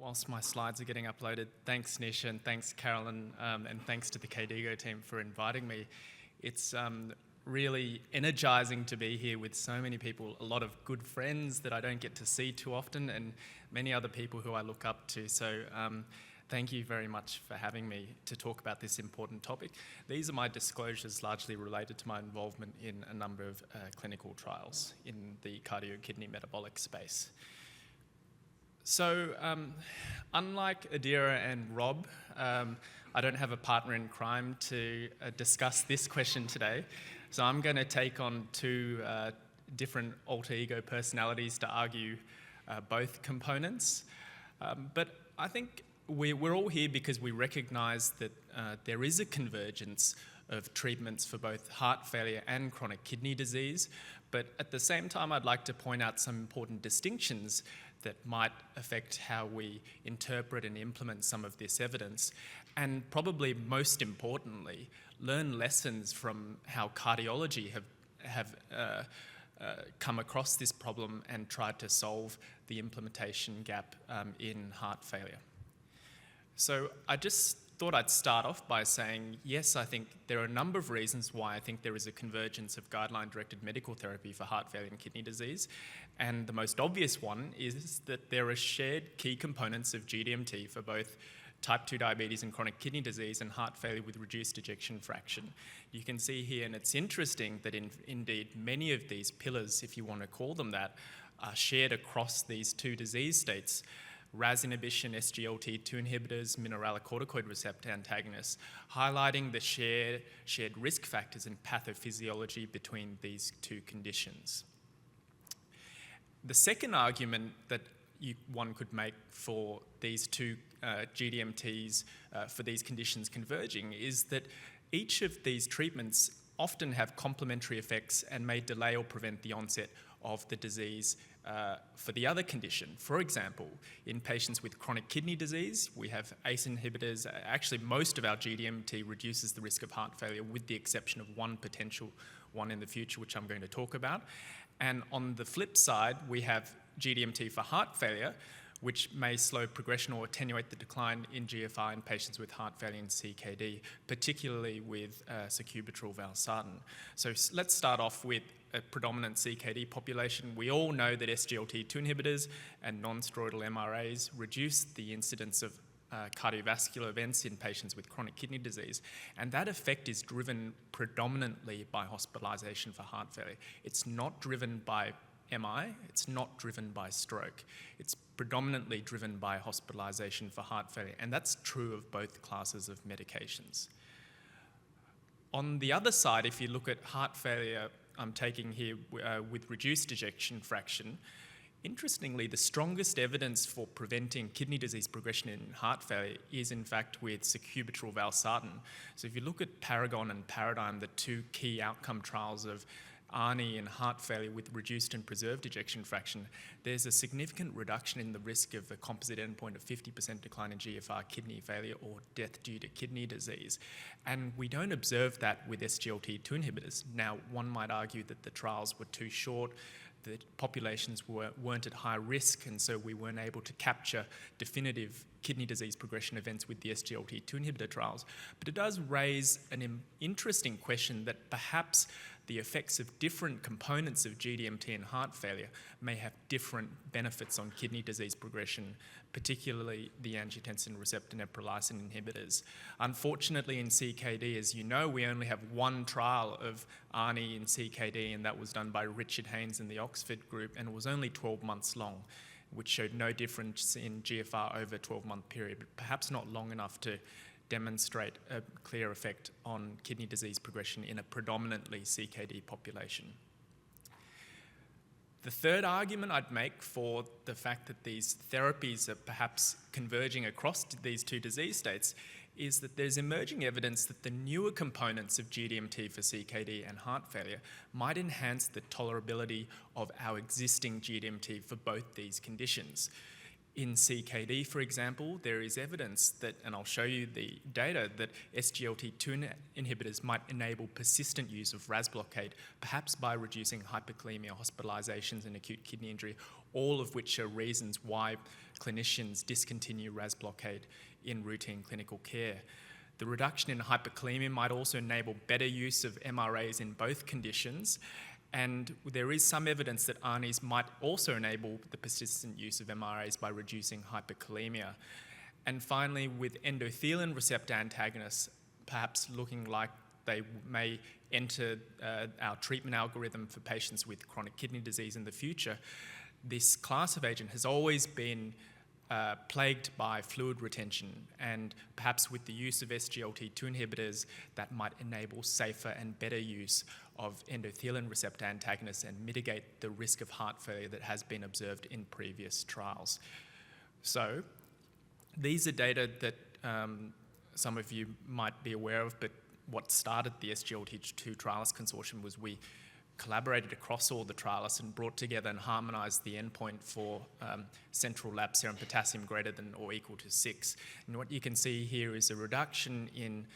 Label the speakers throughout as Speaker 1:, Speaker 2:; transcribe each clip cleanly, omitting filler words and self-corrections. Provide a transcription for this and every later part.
Speaker 1: Whilst my slides are getting uploaded, thanks Nisha and thanks Carolyn, and thanks to the KDIGO team for inviting me. It's really energizing to be here with so many people, a lot of good friends that I don't get to see too often, and many other people who I look up to. So thank you very much for having me to talk about this important topic. These are my disclosures largely related to my involvement in a number of clinical trials in the cardio-kidney metabolic space. So, unlike Adira and Rob, I don't have a partner in crime to discuss this question today. So I'm going to take on two different alter ego personalities to argue both components. But I think we're all here because we recognize that there is a convergence of treatments for both heart failure and chronic kidney disease. But at the same time, I'd like to point out some important distinctions that might affect how we interpret and implement some of this evidence, and probably most importantly, learn lessons from how cardiology have come across this problem and tried to solve the implementation gap in heart failure. So I just thought I'd start off by saying, yes, I think there are a number of reasons why I think there is a convergence of guideline-directed medical therapy for heart failure and kidney disease. And the most obvious one is that there are shared key components of GDMT for both type 2 diabetes and chronic kidney disease and heart failure with reduced ejection fraction. You can see here, and it's interesting that indeed many of these pillars, if you want to call them that, are shared across these two disease states. RAS inhibition, SGLT2 inhibitors, mineralocorticoid receptor antagonists, highlighting the shared risk factors and pathophysiology between these two conditions. The second argument that one could make for these two GDMTs for these conditions converging is that each of these treatments often have complementary effects and may delay or prevent the onset of the disease for the other condition. For example, in patients with chronic kidney disease, we have ACE inhibitors. Actually, most of our GDMT reduces the risk of heart failure with the exception of one potential one in the future, which I'm going to talk about. And on the flip side, we have GDMT for heart failure, which may slow progression or attenuate the decline in GFR in patients with heart failure and CKD, particularly with sacubitril valsartan. So let's start off with a predominant CKD population. We all know that SGLT2 inhibitors and non-steroidal MRAs reduce the incidence of cardiovascular events in patients with chronic kidney disease, and that effect is driven predominantly by hospitalization for heart failure. It's not driven by MI, it's not driven by stroke. It's predominantly driven by hospitalization for heart failure, and that's true of both classes of medications. On the other side, if you look at heart failure, I'm taking here with reduced ejection fraction, interestingly, the strongest evidence for preventing kidney disease progression in heart failure is in fact with sacubitril valsartan. So if you look at Paragon and Paradigm, the two key outcome trials of ARNI and heart failure with reduced and preserved ejection fraction, there's a significant reduction in the risk of a composite endpoint of 50% decline in GFR, kidney failure, or death due to kidney disease. And we don't observe that with SGLT2 inhibitors. Now, one might argue that the trials were too short, the populations weren't at high risk, and so we weren't able to capture definitive kidney disease progression events with the SGLT2 inhibitor trials. But it does raise an interesting question that perhaps the effects of different components of GDMT and heart failure may have different benefits on kidney disease progression, particularly the angiotensin receptor neprilysin inhibitors. Unfortunately, in CKD, as you know, we only have one trial of ARNI in CKD, and that was done by Richard Haynes in the Oxford group, and it was only 12 months long, which showed no difference in GFR over a 12-month period, but perhaps not long enough to demonstrate a clear effect on kidney disease progression in a predominantly CKD population. The third argument I'd make for the fact that these therapies are perhaps converging across these two disease states is that there's emerging evidence that the newer components of GDMT for CKD and heart failure might enhance the tolerability of our existing GDMT for both these conditions. In CKD, for example, there is evidence that, and I'll show you the data, that SGLT2 inhibitors might enable persistent use of RAS blockade, perhaps by reducing hyperkalemia, hospitalizations, and acute kidney injury, all of which are reasons why clinicians discontinue RAS blockade in routine clinical care. The reduction in hyperkalemia might also enable better use of MRAs in both conditions, and there is some evidence that ARNIs might also enable the persistent use of MRAs by reducing hyperkalemia. And finally, with endothelin receptor antagonists perhaps looking like they may enter our treatment algorithm for patients with chronic kidney disease in the future, this class of agent has always been plagued by fluid retention, and perhaps with the use of SGLT2 inhibitors that might enable safer and better use of endothelin receptor antagonists and mitigate the risk of heart failure that has been observed in previous trials. So these are data that some of you might be aware of, but what started the SGLT2 Trialist Consortium was we collaborated across all the trialists and brought together and harmonized the endpoint for central lab serum potassium greater than or equal to 6. And what you can see here is a reduction in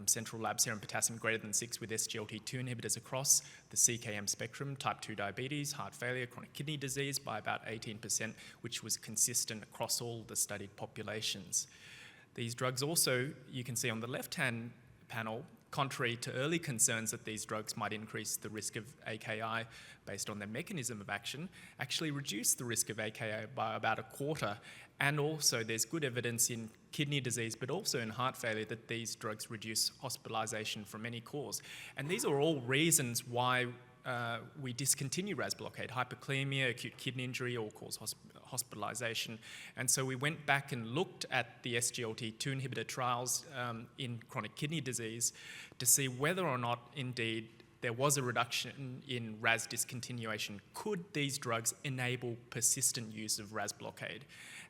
Speaker 1: central lab serum potassium greater than 6 with SGLT2 inhibitors across the CKM spectrum, type 2 diabetes, heart failure, chronic kidney disease by about 18%, which was consistent across all the studied populations. These drugs also, you can see on the left-hand panel, contrary to early concerns that these drugs might increase the risk of AKI based on their mechanism of action, actually reduce the risk of AKI by about a quarter. And also there's good evidence in kidney disease, but also in heart failure, that these drugs reduce hospitalization from any cause. And these are all reasons why we discontinue RAS blockade: hyperkalemia, acute kidney injury, all-cause hospitalization. And so we went back and looked at the SGLT2 inhibitor trials in chronic kidney disease to see whether or not indeed there was a reduction in RAS discontinuation. Could these drugs enable persistent use of RAS blockade?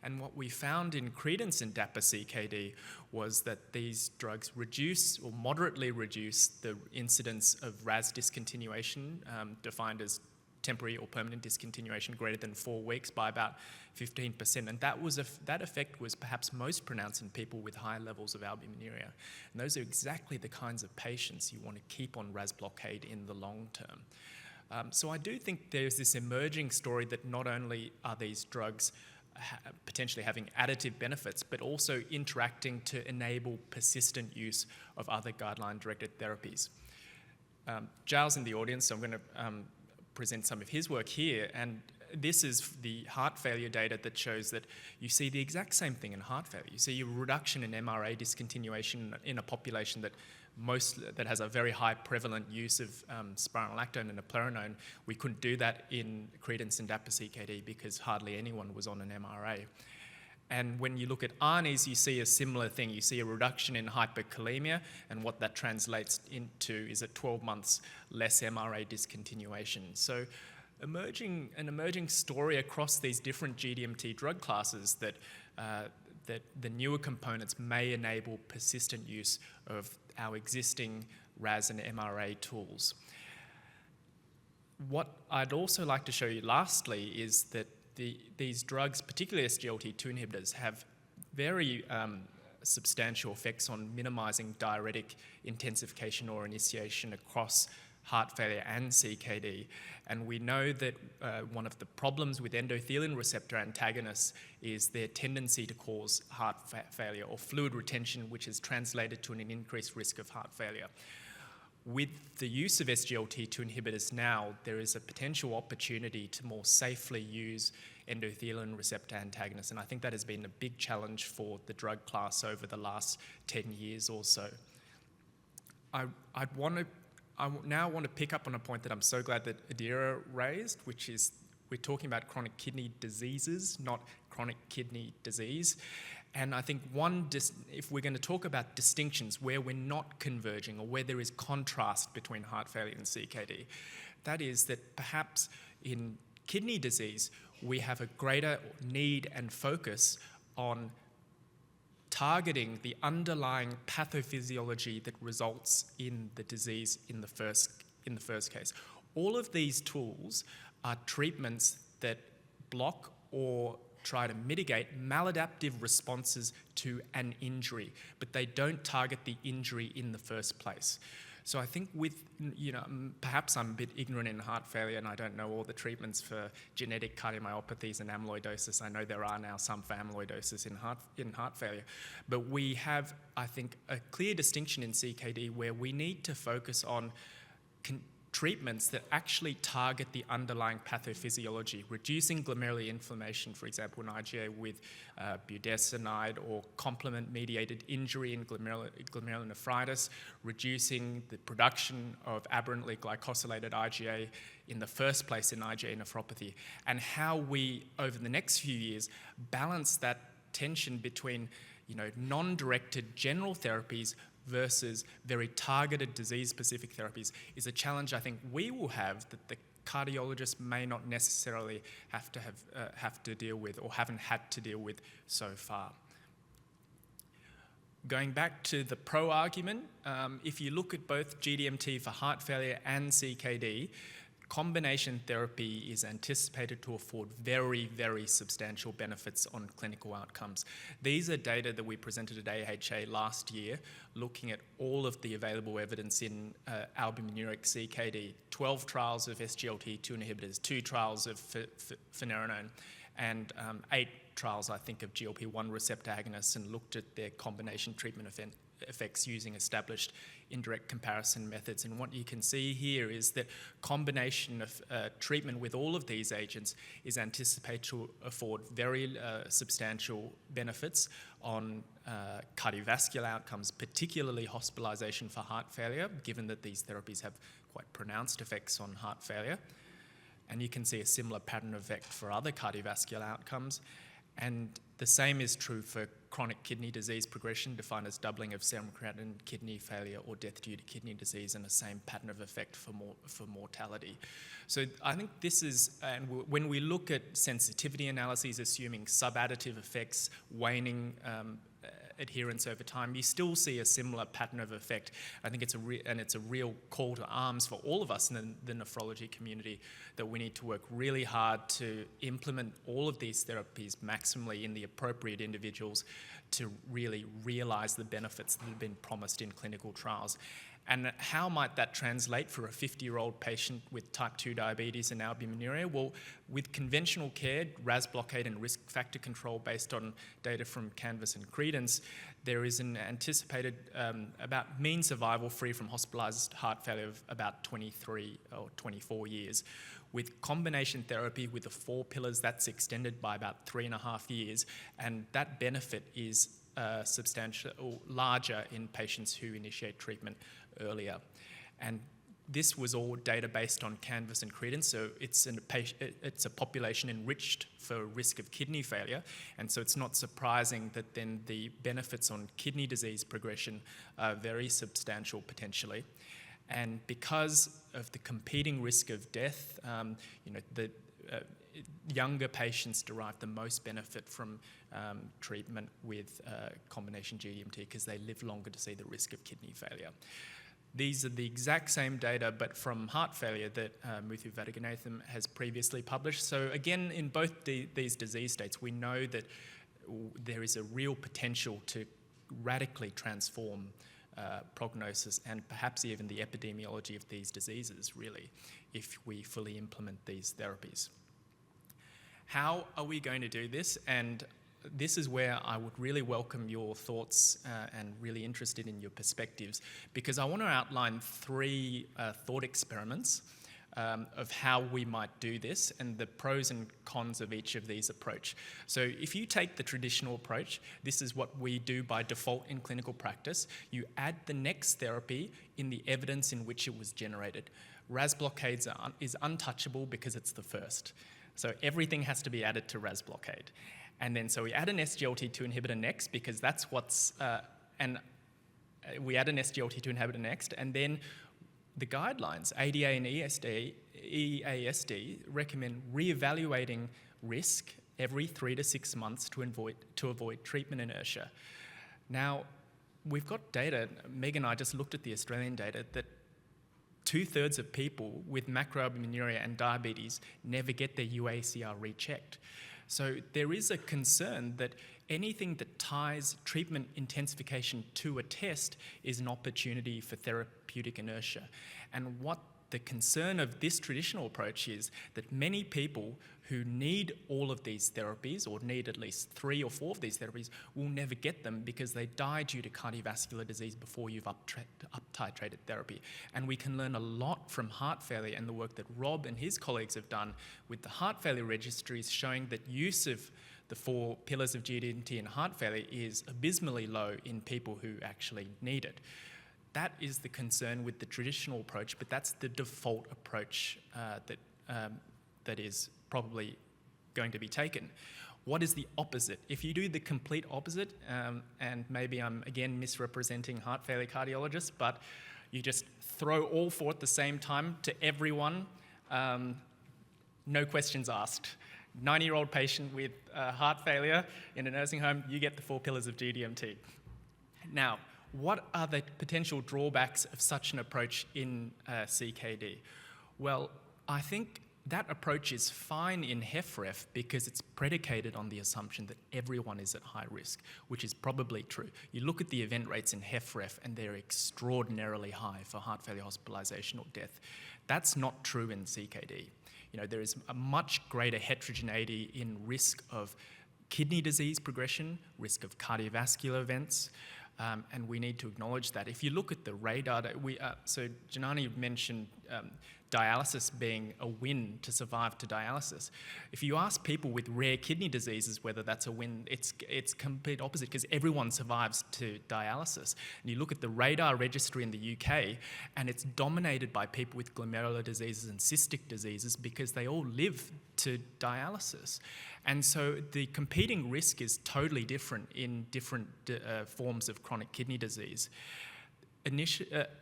Speaker 1: And what we found in credence in DAPA-CKD was that these drugs reduce or moderately reduce the incidence of RAS discontinuation, defined as temporary or permanent discontinuation greater than 4 weeks, by about 15%. And that effect was perhaps most pronounced in people with high levels of albuminuria. And those are exactly the kinds of patients you want to keep on RAS blockade in the long term. So I do think there's this emerging story that not only are these drugs potentially having additive benefits, but also interacting to enable persistent use of other guideline-directed therapies. Giles in the audience, so I'm going to present some of his work here, and this is the heart failure data that shows that you see the exact same thing in heart failure. You see a reduction in MRA discontinuation in a population that has a very high prevalent use of spironolactone and eplerenone. We couldn't do that in credence and DAPA-CKD because hardly anyone was on an MRA. And when you look at ARNIs, you see a similar thing. You see a reduction in hyperkalemia, and what that translates into is at 12 months less MRA discontinuation. So an emerging story across these different GDMT drug classes that the newer components may enable persistent use of our existing RAS and MRA tools. What I'd also like to show you lastly is that these drugs, particularly SGLT2 inhibitors, have very substantial effects on minimizing diuretic intensification or initiation across heart failure and CKD. And we know that one of the problems with endothelin receptor antagonists is their tendency to cause heart failure or fluid retention, which is translated to an increased risk of heart failure. With the use of SGLT2 inhibitors now, there is a potential opportunity to more safely use endothelin receptor antagonists, and I think that has been a big challenge for the drug class over the last 10 years or so. I now want to pick up on a point that I'm so glad that Adira raised, which is we're talking about chronic kidney diseases, not chronic kidney disease. And I think if we're going to talk about distinctions where we're not converging or where there is contrast between heart failure and CKD, that is that perhaps in kidney disease, we have a greater need and focus on targeting the underlying pathophysiology that results in the disease in the first case. All of these tools are treatments that block or try to mitigate maladaptive responses to an injury, but they don't target the injury in the first place. So I think perhaps I'm a bit ignorant in heart failure and I don't know all the treatments for genetic cardiomyopathies and amyloidosis. I know there are now some for amyloidosis in heart failure. But we have, I think, a clear distinction in CKD where we need to focus on treatments that actually target the underlying pathophysiology, reducing glomerular inflammation, for example, in IgA with budesonide, or complement-mediated injury in glomerulonephritis, reducing the production of aberrantly glycosylated IgA in the first place in IgA nephropathy, and how we, over the next few years, balance that tension between non-directed general therapies versus very targeted disease-specific therapies is a challenge I think we will have that the cardiologists may not necessarily have to deal with or haven't had to deal with so far. Going back to the pro argument, if you look at both GDMT for heart failure and CKD, combination therapy is anticipated to afford very, very substantial benefits on clinical outcomes. These are data that we presented at AHA last year, looking at all of the available evidence in albuminuric CKD, 12 trials of SGLT2 inhibitors, 2 trials of finerenone, and 8 trials, I think, of GLP-1 receptor agonists, and looked at their combination treatment effects using established indirect comparison methods. And what you can see here is that combination of treatment with all of these agents is anticipated to afford very substantial benefits on cardiovascular outcomes, particularly hospitalization for heart failure, given that these therapies have quite pronounced effects on heart failure. And you can see a similar pattern effect for other cardiovascular outcomes. And the same is true for chronic kidney disease progression, defined as doubling of serum creatinine, kidney failure, or death due to kidney disease, and the same pattern of effect for mortality. So I think this is, and when we look at sensitivity analyses assuming subadditive effects, waning adherence over time, you still see a similar pattern of effect. I think it's a real call to arms for all of us in the nephrology community that we need to work really hard to implement all of these therapies maximally in the appropriate individuals to really realize the benefits that have been promised in clinical trials. And how might that translate for a 50-year-old patient with type 2 diabetes and albuminuria? Well, with conventional care, RAS blockade and risk factor control based on data from Canvas and Credence, there is an anticipated about mean survival free from hospitalized heart failure of about 23 or 24 years. With combination therapy with the 4 pillars, that's extended by about 3.5 years, and that benefit is substantial or larger in patients who initiate treatment earlier. And this was all data based on Canvas and Credence, so it's a population enriched for risk of kidney failure, and so it's not surprising that then the benefits on kidney disease progression are very substantial potentially. And because of the competing risk of death, younger patients derive the most benefit from treatment with combination GDMT because they live longer to see the risk of kidney failure. These are the exact same data, but from heart failure that Muthu Vadiganathan has previously published. So again, in both these disease states, we know that there is a real potential to radically transform prognosis and perhaps even the epidemiology of these diseases, really, if we fully implement these therapies. How are we going to do this? And this is where I would really welcome your thoughts and really interested in your perspectives, because I want to outline 3 thought experiments of how we might do this and the pros and cons of each of these approaches. So if you take the traditional approach, this is what we do by default in clinical practice. You add the next therapy in the evidence in which it was generated. RAS blockades is untouchable because it's the first. So everything has to be added to RAS blockade. And then so we add an SGLT2 inhibitor next because that's we add an SGLT2 inhibitor next, and then the guidelines, ADA and EASD, recommend reevaluating risk every 3 to 6 months to avoid treatment inertia. Now, we've got data, Meg and I just looked at the Australian data, that 2/3 of people with macroalbuminuria and diabetes never get their UACR rechecked. So there is a concern that anything that ties treatment intensification to a test is an opportunity for therapeutic inertia. And what the concern of this traditional approach is that many people who need all of these therapies, or need at least 3 or 4 of these therapies, will never get them because they die due to cardiovascular disease before you've up-titrated therapy. And we can learn a lot from heart failure and the work that Rob and his colleagues have done with the heart failure registries, showing that use of the 4 pillars of GDMT in heart failure is abysmally low in people who actually need it. That is the concern with the traditional approach, but that's the default approach that is probably going to be taken. What is the opposite? If you do the complete opposite, and maybe I'm again misrepresenting heart failure cardiologists, but you just throw all 4 at the same time to everyone, no questions asked. 90-year-old patient with heart failure in a nursing home, you get the 4 pillars of GDMT. Now, what are the potential drawbacks of such an approach in CKD? Well, I think that approach is fine in HFrEF because it's predicated on the assumption that everyone is at high risk, which is probably true. You look at the event rates in HFrEF and they're extraordinarily high for heart failure hospitalization or death. That's not true in CKD. You know, there is a much greater heterogeneity in risk of kidney disease progression, risk of cardiovascular events, and we need to acknowledge that. If you look at the radar, so Janani mentioned dialysis being a win to survive to dialysis. If you ask people with rare kidney diseases whether that's a win, it's complete opposite because everyone survives to dialysis. And you look at the radar registry in the UK and it's dominated by people with glomerular diseases and cystic diseases because they all live to dialysis. And so the competing risk is totally different in different forms of chronic kidney disease.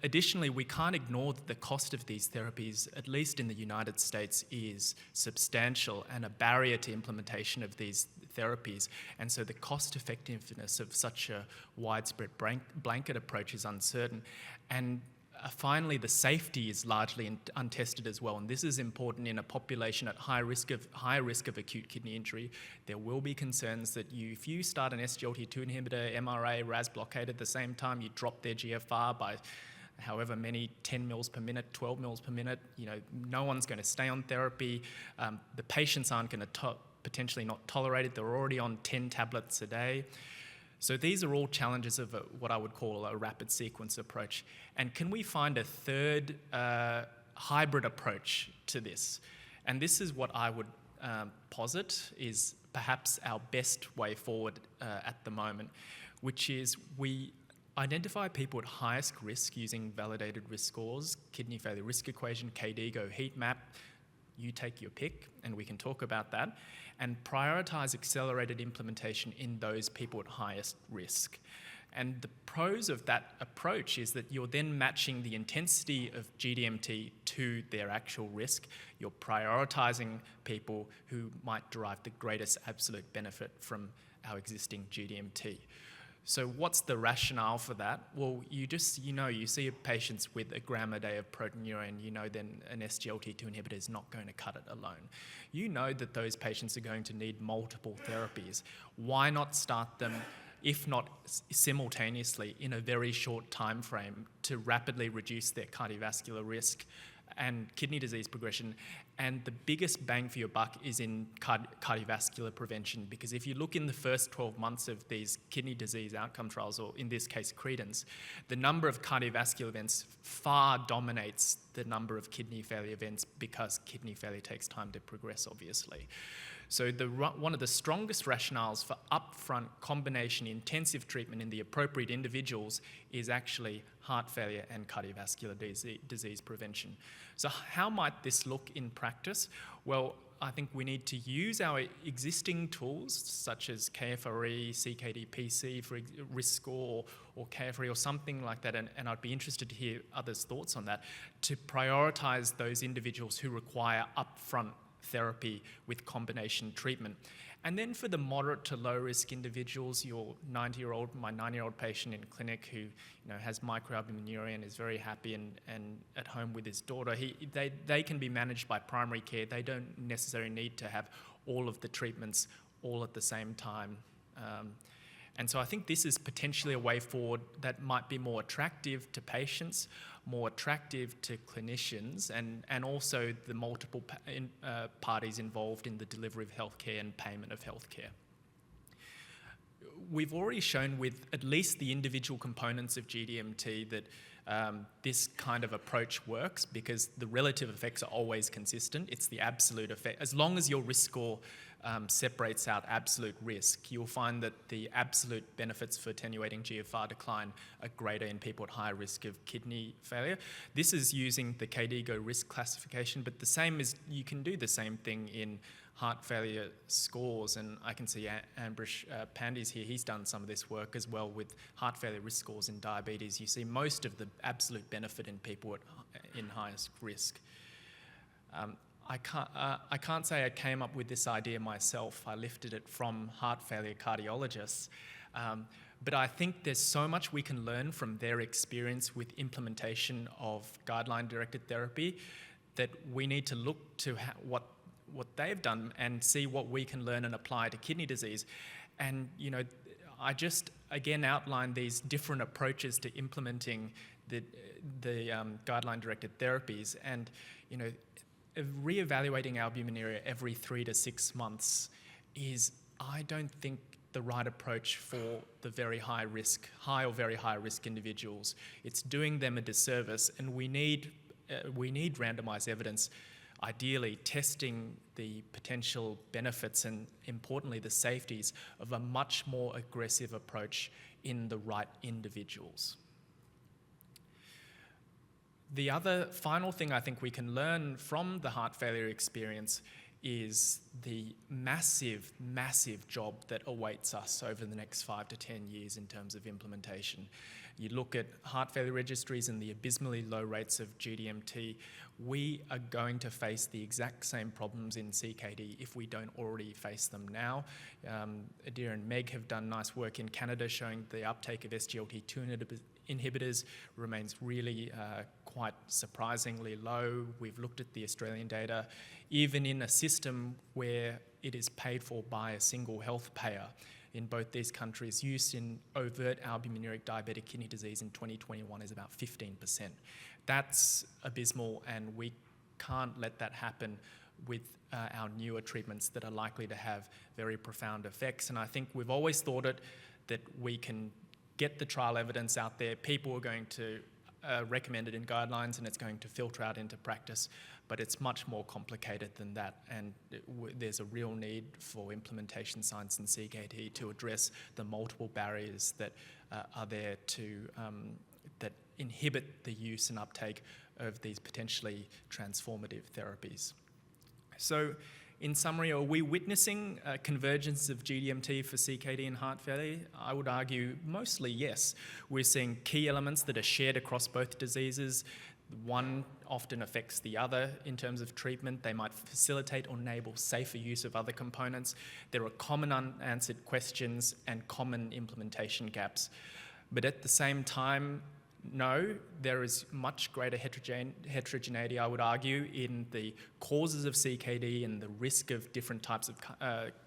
Speaker 1: Additionally, we can't ignore that the cost of these therapies, at least in the United States, is substantial and a barrier to implementation of these therapies. And so the cost effectiveness of such a widespread blanket approach is uncertain. And finally, the safety is largely untested as well, and this is important in a population at high risk of acute kidney injury. There will be concerns that if you start an SGLT2 inhibitor, MRA, RAS blockade at the same time, you drop their GFR by however many 10 mils per minute, 12 mils per minute. You know, no one's going to stay on therapy. The patients aren't going to potentially not tolerate it. They're already on 10 tablets a day. So these are all challenges of what I would call a rapid sequence approach. And can we find a third hybrid approach to this? And this is what I would posit is perhaps our best way forward at the moment, which is we identify people at highest risk using validated risk scores, kidney failure risk equation, KDIGO heat map. You take your pick, and we can talk about that, and prioritize accelerated implementation in those people at highest risk. And the pros of that approach is that you're then matching the intensity of GDMT to their actual risk. You're prioritizing people who might derive the greatest absolute benefit from our existing GDMT. So what's the rationale for that? Well, you see patients with 1 gram a day of proteinuria, you know then an SGLT2 inhibitor is not going to cut it alone. You know that those patients are going to need multiple therapies. Why not start them, if not simultaneously, in a very short time frame to rapidly reduce their cardiovascular risk and kidney disease progression? And the biggest bang for your buck is in cardiovascular prevention, because if you look in the first 12 months of these kidney disease outcome trials, or in this case Credence, the number of cardiovascular events far dominates the number of kidney failure events because kidney failure takes time to progress, obviously. So one of the strongest rationales for upfront combination intensive treatment in the appropriate individuals is actually heart failure and cardiovascular disease prevention. So how might this look in practice? Well, I think we need to use our existing tools such as KFRE, CKD-PC for risk score, or KFRE or something like that, and I'd be interested to hear others' thoughts on that, to prioritise those individuals who require upfront therapy with combination treatment. And then for the moderate to low risk individuals, my 90-year-old patient in clinic who has microalbuminuria and is very happy and at home with his daughter, they can be managed by primary care. They don't necessarily need to have all of the treatments all at the same time. And so I think this is potentially a way forward that might be more attractive to patients, more attractive to clinicians, and also the multiple parties involved in the delivery of healthcare and payment of healthcare. We've already shown with at least the individual components of GDMT that this kind of approach works because the relative effects are always consistent. It's the absolute effect. As long as your risk score separates out absolute risk, you'll find that the absolute benefits for attenuating GFR decline are greater in people at high risk of kidney failure. This is using the KDIGO risk classification, but the same is, you can do the same thing in heart failure scores, and I can see Ambrish Pandey's here. He's done some of this work as well with heart failure risk scores in diabetes. You see most of the absolute benefit in people in highest risk. I can't say I came up with this idea myself. I lifted it from heart failure cardiologists. But I think there's so much we can learn from their experience with implementation of guideline-directed therapy that we need to look to what they've done and see what we can learn and apply to kidney disease. And, you know, I just, again, outlined these different approaches to implementing the guideline-directed therapies. And, you know, reevaluating albuminuria every 3 to 6 months is, I don't think, the right approach for the very high or very high risk individuals. It's doing them a disservice, and we need randomized evidence, ideally testing the potential benefits and, importantly, the safeties of a much more aggressive approach in the right individuals. The other final thing I think we can learn from the heart failure experience is the massive, massive job that awaits us over the next 5 to 10 years in terms of implementation. You look at heart failure registries and the abysmally low rates of GDMT, we are going to face the exact same problems in CKD if we don't already face them now. Adir and Meg have done nice work in Canada showing the uptake of SGLT2 inhibitors remains really quite surprisingly low. We've looked at the Australian data. Even in a system where it is paid for by a single health payer, in both these countries, use in overt albuminuric diabetic kidney disease in 2021 is about 15%. That's abysmal, and we can't let that happen with our newer treatments that are likely to have very profound effects. And I think we've always thought that we can get the trial evidence out there. People are going to recommend it in guidelines, and it's going to filter out into practice. But it's much more complicated than that, and there's a real need for implementation science in CKD to address the multiple barriers that are there that inhibit the use and uptake of these potentially transformative therapies. So, in summary, are we witnessing a convergence of GDMT for CKD and heart failure? I would argue mostly yes. We're seeing key elements that are shared across both diseases. One often affects the other in terms of treatment. They might facilitate or enable safer use of other components. There are common unanswered questions and common implementation gaps. But at the same time, no, there is much greater heterogeneity, I would argue, in the causes of CKD and the risk of different types of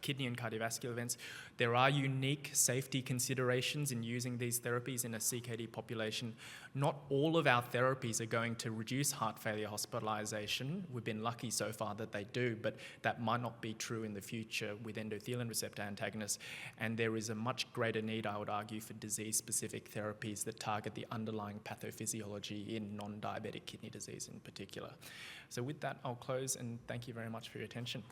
Speaker 1: kidney and cardiovascular events. There are unique safety considerations in using these therapies in a CKD population. Not all of our therapies are going to reduce heart failure hospitalization. We've been lucky so far that they do, but that might not be true in the future with endothelin receptor antagonists. And there is a much greater need, I would argue, for disease-specific therapies that target the underlying pathophysiology in non-diabetic kidney disease in particular. So with that, I'll close, and thank you very much for your attention.